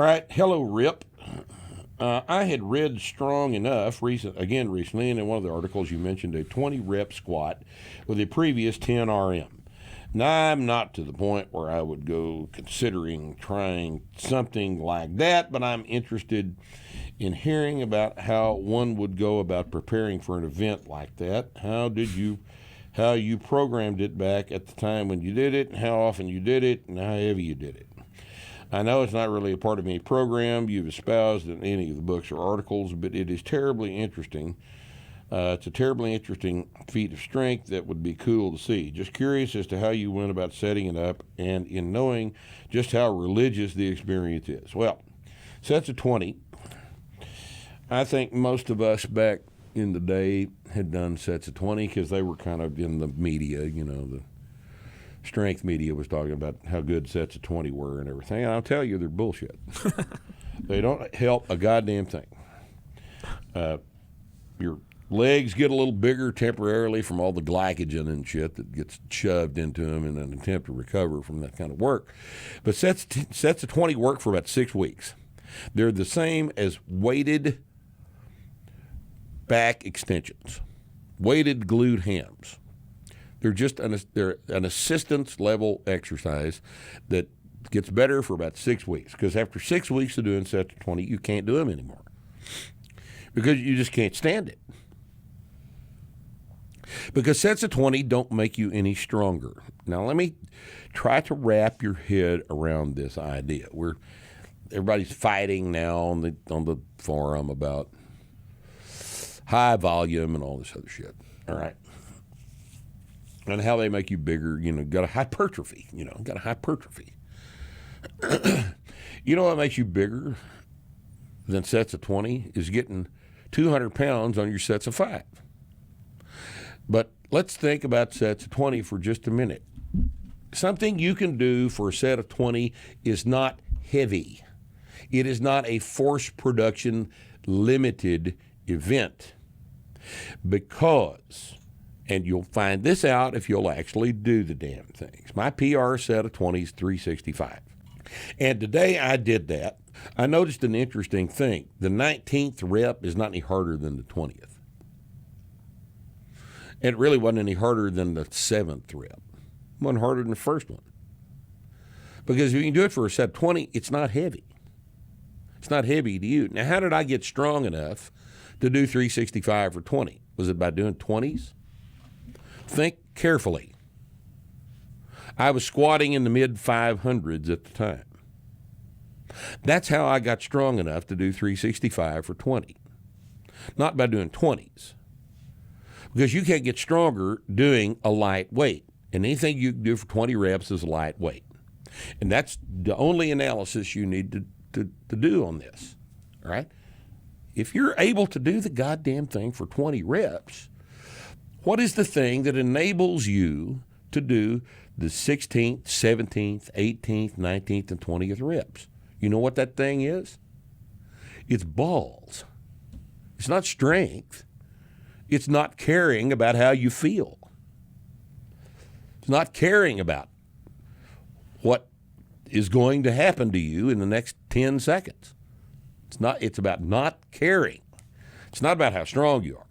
All right. Hello, Rip. I had read Strong Enough recently, and in one of the articles you mentioned a 20 rep squat with a previous 10 RM. Now, I'm not to the point where I would go considering trying something like that, but I'm interested in hearing about how one would go about preparing for an event like that. How you programmed it back at the time when you did it, and how often you did it, and how heavy you did it. I know it's not really a part of any program you've espoused in any of the books or articles, but it is terribly interesting. It's a terribly interesting feat of strength that would be cool to see. Just curious as to how you went about setting it up and in knowing just how religious the experience is. Well, sets of 20. I think most of us back in the day had done sets of 20 because they were kind of in the media, the strength media was talking about how good sets of 20 were and everything. And I'll tell you, they're bullshit. They don't help a goddamn thing. Your legs get a little bigger temporarily from all the glycogen and shit that gets shoved into them in an attempt to recover from that kind of work. But sets of 20 work for about 6 weeks. They're the same as weighted back extensions, weighted glute hams. They're just they're an assistance level exercise that gets better for about 6 weeks. Because after 6 weeks of doing sets of 20, you can't do them anymore because you just can't stand it. Because sets of 20 don't make you any stronger. Now let me try to wrap your head around this idea. Everybody's fighting now on the forum about high volume and all this other shit. All right. And how they make you bigger, got a hypertrophy, got a hypertrophy. You know what makes you bigger than sets of 20 is getting 200 pounds on your sets of 5. But let's think about sets of 20 for just a minute. Something you can do for a set of 20 is not heavy. It is not a force production limited event because, and you'll find this out if you'll actually do the damn things. My PR set of 20 is 365. And today I did that. I noticed an interesting thing. The 19th rep is not any harder than the 20th. And it really wasn't any harder than the 7th rep. It wasn't harder than the first one. Because if you can do it for a set of 20, it's not heavy. It's not heavy to you. Now, how did I get strong enough to do 365 for 20? Was it by doing 20s? Think carefully. I was squatting in the mid 500s at the time. That's how I got strong enough to do 365 for 20. Not by doing 20s. Because you can't get stronger doing a light weight. And anything you can do for 20 reps is a light weight. And that's the only analysis you need to do on this. All right? If you're able to do the goddamn thing for 20 reps, what is the thing that enables you to do the 16th, 17th, 18th, 19th, and 20th reps? You know what that thing is? It's balls. It's not strength. It's not caring about how you feel. It's not caring about what is going to happen to you in the next 10 seconds. It's about not caring. It's not about how strong you are.